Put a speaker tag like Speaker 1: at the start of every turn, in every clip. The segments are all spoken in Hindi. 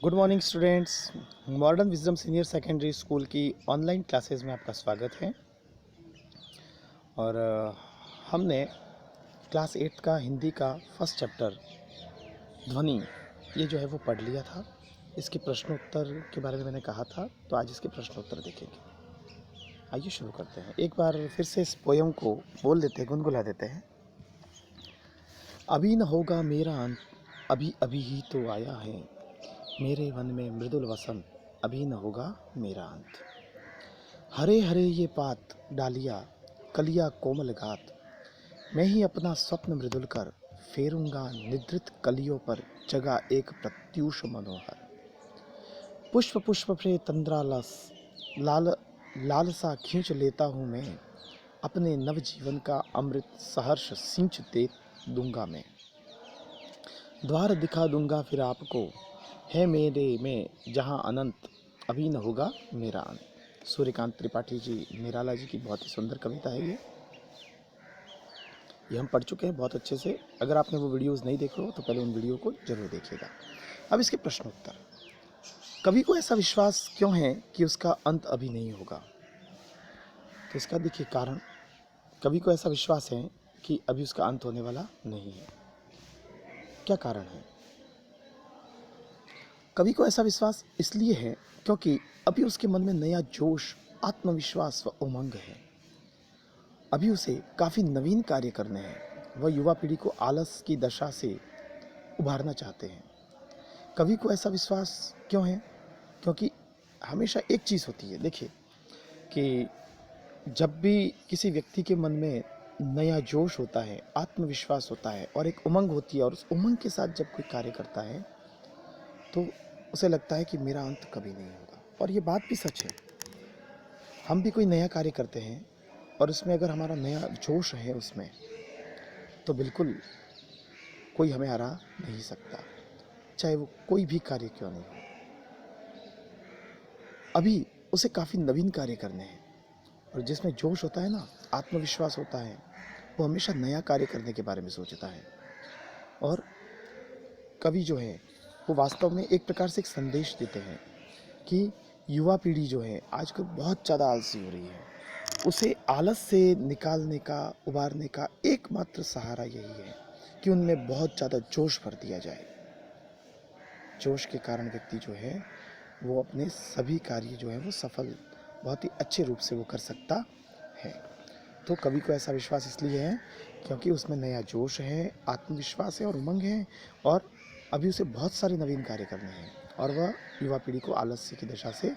Speaker 1: Good morning students. Modern wisdom senior secondary school की ऑनलाइन क्लासेस में आपका स्वागत है। और हमने क्लास 8 का हिंदी का फर्स्ट चैप्टर ध्वनि ये जो है वो पढ़ लिया था। इसके प्रश्नोत्तर के बारे में मैंने कहा था, तो आज इसके प्रश्नोत्तर देखेंगे। आइए शुरू करते हैं। एक बार फिर से इस पोयम को बोल देते हैं, गुनगुना देते हैं। अभी न होगा मेरा अंत, अभी अभी ही तो आया है। मेरे वन में मृदुल वसंत, अभी न होगा मेरा अंत। हरे हरे ये पात डालिया, कलिया कोमल गात। मैं ही अपना स्वप्न मृदुल कर, फेरूंगा निद्रित कलियों पर जगा एक प्रत्यूष मनोहर। पुष्प पुष्प पे तंद्रालस, लाल लालसा खींच लेता हूँ मैं। अपने नवजीवन का अमृत सहर्ष सिंच दे दूंगा मैं। द्वार दिखा दूंगा फिर आपको, है मेरे में जहाँ अनंत, अभी न होगा मेरा अंत। सूर्यकांत त्रिपाठी जी, निराला जी की बहुत ही सुंदर कविता है ये हम पढ़ चुके हैं बहुत अच्छे से। अगर आपने वो वीडियोस नहीं देखे हो तो पहले उन वीडियो को जरूर देखिएगा। अब इसके प्रश्नोत्तर। कवि को ऐसा विश्वास क्यों है कि उसका अंत अभी नहीं होगा? तो इसका देखिए कारण। कवि को ऐसा विश्वास है कि अभी उसका अंत होने वाला नहीं है। क्या कारण है? कवि को ऐसा विश्वास इसलिए है क्योंकि अभी उसके मन में नया जोश, आत्मविश्वास व उमंग है। अभी उसे काफ़ी नवीन कार्य करने हैं। वह युवा पीढ़ी को आलस की दशा से उभारना चाहते हैं। कवि को ऐसा विश्वास क्यों है? क्योंकि हमेशा एक चीज़ होती है, देखिए, कि जब भी किसी व्यक्ति के मन में नया जोश होता है, आत्मविश्वास होता है और एक उमंग होती है, और उस उमंग के साथ जब कोई कार्य करता है तो उसे लगता है कि मेरा अंत कभी नहीं होगा। और ये बात भी सच है। हम भी कोई नया कार्य करते हैं और उसमें अगर हमारा नया जोश है उसमें, तो बिल्कुल कोई हमें हरा नहीं सकता, चाहे वो कोई भी कार्य क्यों नहीं हो। अभी उसे काफ़ी नवीन कार्य करने हैं, और जिसमें जोश होता है ना, आत्मविश्वास होता है, वो हमेशा नया कार्य करने के बारे में सोचता है। और कवि जो है वो वास्तव में एक प्रकार से एक संदेश देते हैं कि युवा पीढ़ी जो है आजकल बहुत ज़्यादा आलसी हो रही है। उसे आलस से निकालने का, उबारने का एकमात्र सहारा यही है कि उनमें बहुत ज़्यादा जोश भर दिया जाए। जोश के कारण व्यक्ति जो है वो अपने सभी कार्य जो है वो सफल, बहुत ही अच्छे रूप से वो कर सकता है। तो कवि को ऐसा विश्वास इसलिए है क्योंकि उसमें नया जोश है, आत्मविश्वास है और उमंग है, और अभी उसे बहुत सारे नवीन कार्य करने हैं, और वह युवा पीढ़ी को आलस्य की दशा से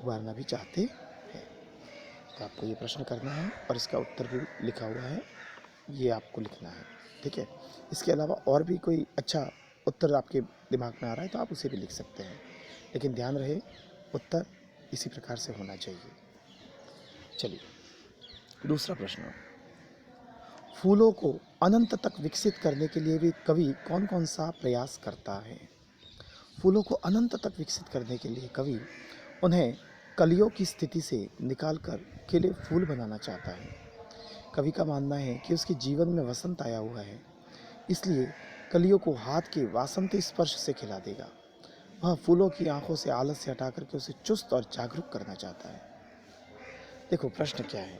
Speaker 1: उबारना भी चाहते हैं। तो आपको ये प्रश्न करना है और इसका उत्तर भी लिखा हुआ है, ये आपको लिखना है, ठीक है। इसके अलावा और भी कोई अच्छा उत्तर आपके दिमाग में आ रहा है तो आप उसे भी लिख सकते हैं, लेकिन ध्यान रहे उत्तर इसी प्रकार से होना चाहिए। चलिए, दूसरा प्रश्न। फूलों को अनंत तक विकसित करने के लिए भी कवि कौन कौन सा प्रयास करता है? फूलों को अनंत तक विकसित करने के लिए कवि उन्हें कलियों की स्थिति से निकालकर खिले फूल बनाना चाहता है। कवि का मानना है कि उसके जीवन में वसंत आया हुआ है, इसलिए कलियों को हाथ के वासंती स्पर्श से खिला देगा। वह फूलों की आंखों से आलस्य हटा करके उसे चुस्त और जागरूक करना चाहता है। देखो, प्रश्न क्या है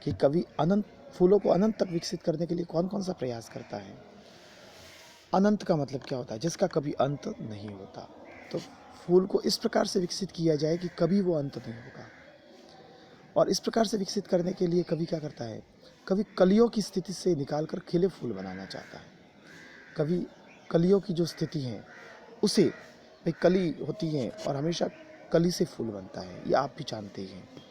Speaker 1: कि कवि अनंत फूलों को अनंत तक विकसित करने के लिए कौन कौन सा प्रयास करता है। अनंत का मतलब क्या होता है? जिसका कभी अंत नहीं होता। तो फूल को इस प्रकार से विकसित किया जाए कि कभी वो अंत नहीं होगा। और इस प्रकार से विकसित करने के लिए कवि क्या करता है? कवि कलियों की स्थिति से निकालकर खिले फूल बनाना चाहता है। कवि कलियों की जो स्थिति है उसे, भाई कली होती है और हमेशा कली से फूल बनता है, ये आप भी जानते ही हैं।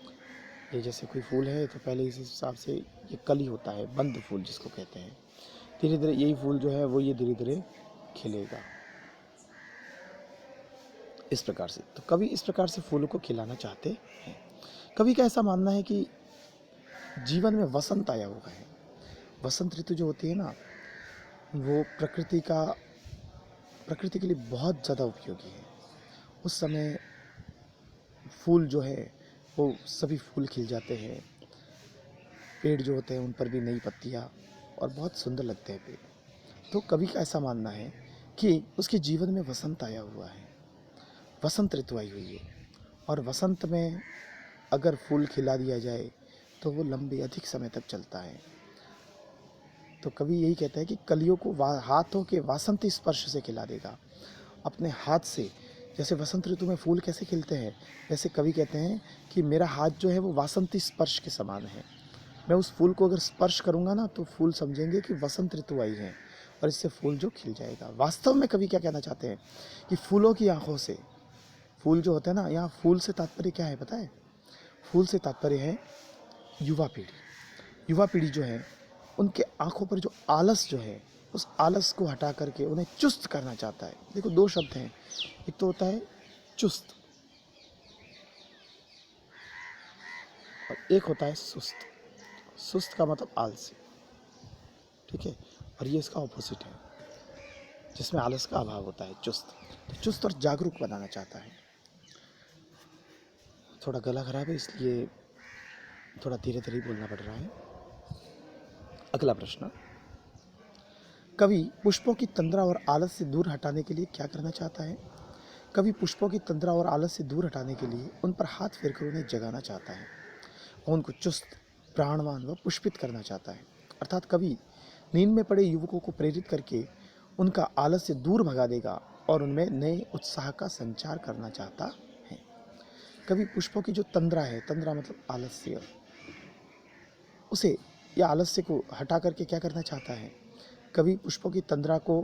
Speaker 1: ये जैसे कोई फूल है तो पहले इस हिसाब से ये कली होता है, बंद फूल जिसको कहते हैं। धीरे धीरे यही फूल जो है वो ये धीरे धीरे खिलेगा, इस प्रकार से। तो कवि इस प्रकार से फूलों को खिलाना चाहते हैं। कवि का ऐसा मानना है कि जीवन में वसंत आया हुआ है। वसंत ऋतु जो होती है ना, वो प्रकृति के लिए बहुत ज़्यादा उपयोगी है। उस समय फूल जो है वो सभी फूल खिल जाते हैं, पेड़ जो होते हैं उन पर भी नई पत्तियाँ, और बहुत सुंदर लगते हैं पेड़। तो कवि का ऐसा मानना है कि उसके जीवन में वसंत आया हुआ है। वसंत ऋतु आई हुई है और वसंत में अगर फूल खिला दिया जाए तो वो लंबे अधिक समय तक चलता है। तो कवि यही कहता है कि कलियों को हाथों के वासंती स्पर्श से खिला देगा, अपने हाथ से। जैसे वसंत ऋतु में फूल कैसे खिलते हैं, वैसे कवि कहते हैं कि मेरा हाथ जो है वो वासंती स्पर्श के समान है। मैं उस फूल को अगर स्पर्श करूँगा ना तो फूल समझेंगे कि वसंत ऋतु आई है और इससे फूल जो खिल जाएगा। वास्तव में कवि क्या कहना चाहते हैं कि फूलों की आंखों से, फूल जो होते हैं ना, यहाँ फूल से तात्पर्य क्या है पता है? फूल से तात्पर्य है युवा पीढ़ी। युवा पीढ़ी जो है उनके आंखों पर जो आलस जो है, उस आलस को हटा करके उन्हें चुस्त करना चाहता है। देखो दो शब्द हैं, एक तो होता है चुस्त और एक होता है सुस्त। सुस्त का मतलब आलसी, ठीक है, और ये इसका ऑपोजिट है जिसमें आलस का अभाव होता है, चुस्त। तो चुस्त और जागरूक बनाना चाहता है। थोड़ा गला खराब है इसलिए थोड़ा धीरे धीरे बोलना पड़ रहा है। अगला प्रश्न, कवि पुष्पों की तंद्रा और आलस से दूर हटाने के लिए क्या करना चाहता है? कवि पुष्पों की तंद्रा और आलस से दूर हटाने के लिए उन पर हाथ फेरकर उन्हें जगाना चाहता है और उनको चुस्त, प्राणवान व पुष्पित करना चाहता है। अर्थात कवि नींद में पड़े युवकों को प्रेरित करके उनका आलस से दूर भगा देगा और उनमें नए उत्साह का संचार करना चाहता है। कवि पुष्पों की जो तंद्रा है, तंद्रा मतलब आलस्य, उसे या आलस्य को हटा करके क्या करना चाहता है? कवि पुष्पों की तंद्रा को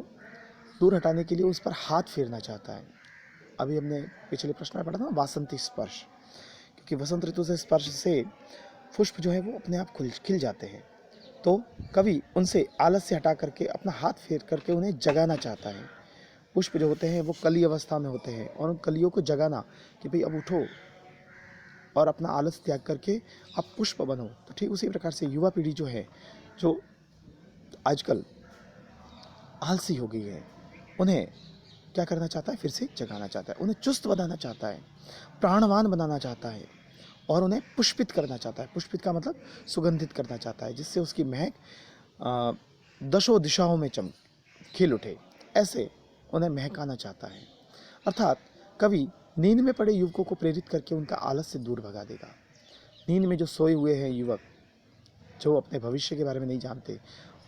Speaker 1: दूर हटाने के लिए उस पर हाथ फेरना चाहता है। अभी हमने पिछले प्रश्न में पढ़ा था ना, वासंती स्पर्श, क्योंकि वसंत ऋतु से स्पर्श से पुष्प जो है वो अपने आप खिल जाते हैं। तो कवि उनसे आलस से हटा करके अपना हाथ फेर करके उन्हें जगाना चाहता है। पुष्प जो होते हैं वो कली अवस्था में होते हैं और उन कलियों को जगाना कि भाई अब उठो और अपना आलस त्याग करके आप पुष्प बनो। तो ठीक उसी प्रकार से युवा पीढ़ी जो है, जो आजकल आलसी हो गई है, उन्हें क्या करना चाहता है? फिर से जगाना चाहता है, उन्हें चुस्त बनाना चाहता है, प्राणवान बनाना चाहता है और उन्हें पुष्पित करना चाहता है। पुष्पित का मतलब सुगंधित करना चाहता है, जिससे उसकी महक दशों दिशाओं में खिल उठे, ऐसे उन्हें महकाना चाहता है। अर्थात कवि नींद में पड़े युवकों को प्रेरित करके उनका आलस से दूर भगा देगा। नींद में जो सोए हुए हैं युवक, जो अपने भविष्य के बारे में नहीं जानते,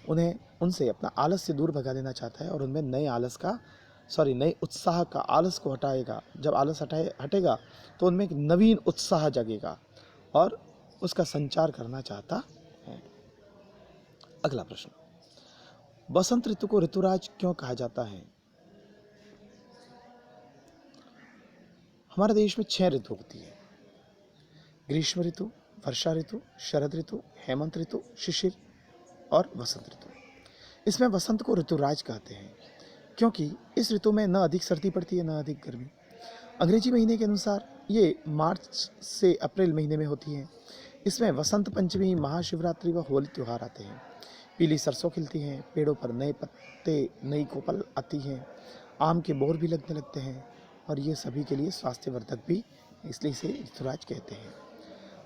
Speaker 1: उन्हें उनसे अपना आलस से दूर भगा देना चाहता है और उनमें नए उत्साह का, आलस को हटाएगा। जब आलस हटेगा तो उनमें एक नवीन उत्साह जगेगा और उसका संचार करना चाहता है। अगला प्रश्न, बसंत ऋतु को ऋतुराज क्यों कहा जाता है? हमारे देश में 6 ऋतु होती है, ग्रीष्म ऋतु, वर्षा ऋतु, शरद ऋतु, हेमंत ऋतु, शिशिर और वसंत ऋतु। इसमें वसंत को ऋतुराज कहते हैं क्योंकि इस ऋतु में न अधिक सर्दी पड़ती है न अधिक गर्मी। अंग्रेजी महीने के अनुसार ये मार्च से अप्रैल महीने में होती है। इसमें वसंत पंचमी, महाशिवरात्रि व होली त्यौहार आते हैं। पीली सरसों खिलती हैं, पेड़ों पर नए पत्ते, नई कोपल आती हैं, आम के बोर भी लगने लगते हैं और ये सभी के लिए स्वास्थ्यवर्धक भी, इसलिए इसे ऋतुराज कहते हैं।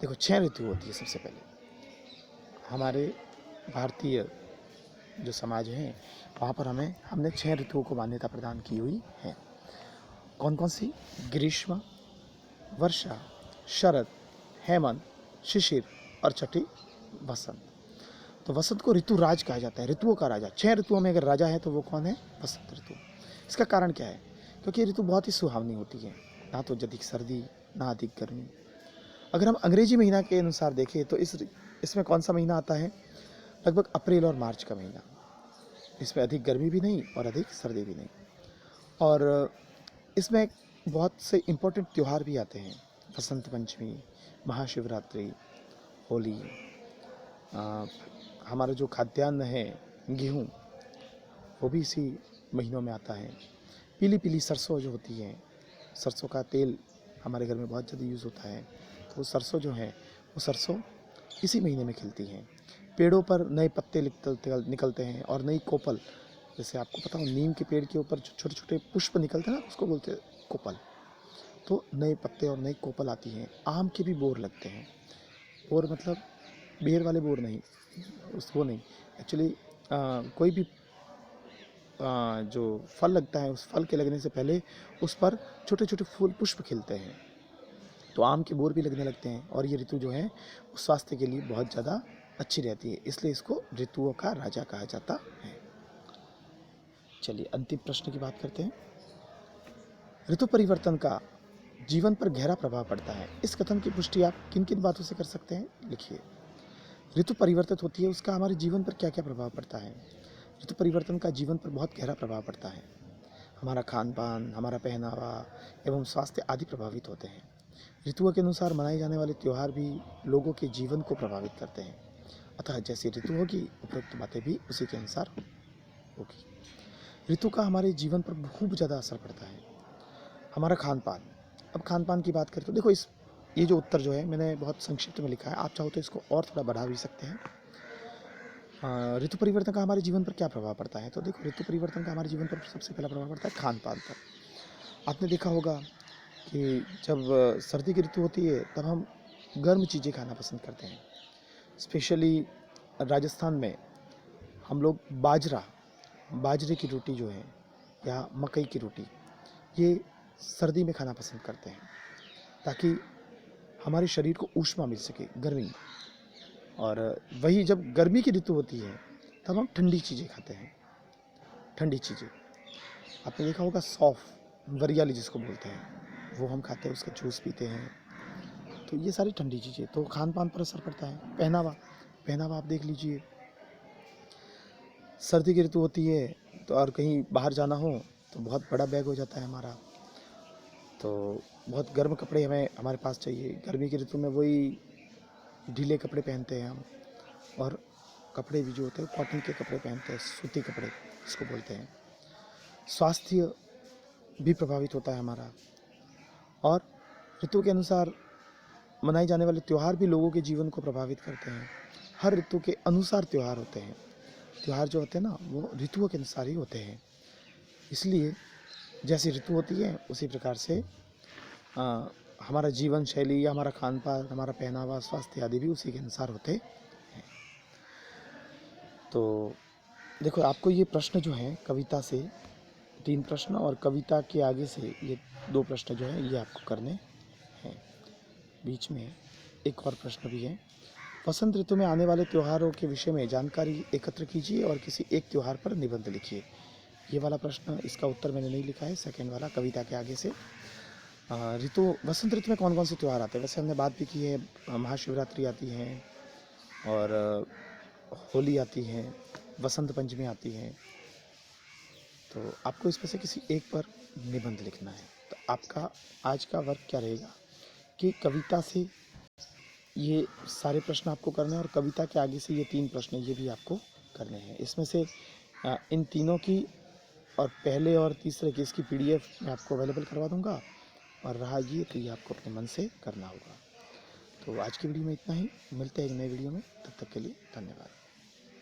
Speaker 1: देखो 6 ऋतु होती है। सबसे पहले हमारे भारतीय जो समाज है वहाँ पर हमने 6 ऋतुओं को मान्यता प्रदान की हुई है। कौन कौन सी? ग्रीष्म, वर्षा, शरद, हेमंत, शिशिर और छठी वसंत। तो वसंत को ऋतुराज कहा जाता है, ऋतुओं का राजा। 6 ऋतुओं में अगर राजा है तो वो कौन है? वसंत ऋतु। इसका कारण क्या है? क्योंकि ऋतु बहुत ही सुहावनी होती है, ना तो अधिक सर्दी ना अधिक गर्मी। अगर हम अंग्रेजी महीना के अनुसार देखें तो इसमें कौन सा महीना आता है? लगभग अप्रैल और मार्च का महीना। इसमें अधिक गर्मी भी नहीं और अधिक सर्दी भी नहीं। और इसमें बहुत से इम्पोर्टेंट त्यौहार भी आते हैं, वसंत पंचमी, महाशिवरात्रि, होली। हमारा जो खाद्यान्न है गेहूँ, वो भी इसी महीनों में आता है। पीली पीली सरसों जो होती है, सरसों का तेल हमारे घर में बहुत ज़्यादा यूज़ होता है। तो सरसों जो है वो सरसों इसी महीने में खिलती हैं। पेड़ों पर नए पत्ते निकलते हैं और नई कोपल, जैसे आपको पता हो नीम के पेड़ के ऊपर जो छोटे छोटे पुष्प निकलते हैं ना, उसको बोलते हैं कोपल। तो नए पत्ते और नई कोपल आती हैं। आम के भी बोर लगते हैं। बोर मतलब बेर वाले बोर नहीं, वो नहीं, एक्चुअली कोई भी जो फल लगता है उस फल के लगने से पहले उस पर छोटे छोटे फूल पुष्प खिलते हैं, तो आम के बोर भी लगने लगते हैं, और ये ऋतु जो है वो स्वास्थ्य के लिए बहुत ज़्यादा अच्छी रहती है, इसलिए इसको ऋतुओं का राजा कहा जाता है। चलिए अंतिम प्रश्न की बात करते हैं। ऋतु परिवर्तन का जीवन पर गहरा प्रभाव पड़ता है, इस कथन की पुष्टि आप किन किन बातों से कर सकते हैं, लिखिए। ऋतु परिवर्तित होती है, उसका हमारे जीवन पर क्या क्या प्रभाव पड़ता है। ऋतु परिवर्तन का जीवन पर बहुत गहरा प्रभाव पड़ता है। हमारा खान पान, हमारा पहनावा एवं स्वास्थ्य आदि प्रभावित होते हैं। ऋतुओं के अनुसार मनाए जाने वाले त्यौहार भी लोगों के जीवन को प्रभावित करते हैं, अतः जैसी ऋतु होगी उपरोक्त बातें भी उसी के अनुसार होगी। ऋतु का हमारे जीवन पर खूब ज़्यादा असर पड़ता है। हमारा खान पान, अब खान पान की बात करें तो देखो ये जो उत्तर जो है मैंने बहुत संक्षिप्त में लिखा है, आप चाहो तो इसको और थोड़ा बढ़ा भी सकते हैं। ऋतु परिवर्तन का हमारे जीवन पर क्या प्रभाव पड़ता है, तो देखो ऋतु परिवर्तन का हमारे जीवन पर सबसे पहला प्रभाव पड़ता है खान पान पर। आपने देखा होगा कि जब सर्दी की ऋतु होती है तब हम गर्म चीज़ें खाना पसंद करते हैं। स्पेशली राजस्थान में हम लोग बाजरे की रोटी जो है या मकई की रोटी, ये सर्दी में खाना पसंद करते हैं ताकि हमारे शरीर को ऊष्मा मिल सके, गर्मी। और वही जब गर्मी की ऋतु होती है तब हम ठंडी चीज़ें खाते हैं। ठंडी चीज़ें आपने देखा होगा, सौंफ, वरियाली जिसको बोलते हैं, वो हम खाते हैं, उसका जूस पीते हैं। तो ये सारी ठंडी चीज़ें, तो खान पान पर असर पड़ता है। पहनावा आप देख लीजिए, सर्दी की ऋतु होती है तो और कहीं बाहर जाना हो तो बहुत बड़ा बैग हो जाता है हमारा, तो बहुत गर्म कपड़े हमारे पास चाहिए। गर्मी की ऋतु में वही ढीले कपड़े पहनते हैं हम, और कपड़े भी जो होते हैं कॉटन के कपड़े पहनते हैं, सूती कपड़े जिसको बोलते हैं। स्वास्थ्य भी प्रभावित होता है हमारा, और ऋतु के अनुसार मनाए जाने वाले त्यौहार भी लोगों के जीवन को प्रभावित करते हैं। हर ऋतु के अनुसार त्यौहार होते हैं। त्यौहार जो होते हैं ना वो ऋतुओं के अनुसार ही होते हैं, इसलिए जैसी ऋतु होती है उसी प्रकार से हमारा जीवन शैली या हमारा खान पान, हमारा पहनावा, स्वास्थ्य आदि भी उसी के अनुसार होते हैं। तो देखो आपको ये प्रश्न जो है कविता से 3 प्रश्न और कविता के आगे से ये 2 प्रश्न जो है ये आपको करने हैं। बीच में एक और प्रश्न भी है। वसंत ऋतु में आने वाले त्योहारों के विषय में जानकारी एकत्र कीजिए और किसी एक त्योहार पर निबंध लिखिए। ये वाला प्रश्न, इसका उत्तर मैंने नहीं लिखा है, सेकंड वाला कविता के आगे से। वसंत ऋतु में कौन कौन से त्यौहार आते हैं, वैसे हमने बात भी की है। महाशिवरात्रि आती है, और होली आती है, वसंत पंचमी आती है। तो आपको इसमें से किसी एक पर निबंध लिखना है। तो आपका आज का वर्क क्या रहेगा कि कविता से ये सारे प्रश्न आपको करने हैं, और कविता के आगे से ये 3 प्रश्न ये भी आपको करने हैं। इसमें से इन तीनों की और पहले और तीसरे की इसकी PDF मैं आपको अवेलेबल करवा दूंगा, और रहा ये तो ये आपको अपने मन से करना होगा। तो आज की वीडियो में इतना ही, मिलते हैं एक नए वीडियो में, तब तक के लिए धन्यवाद।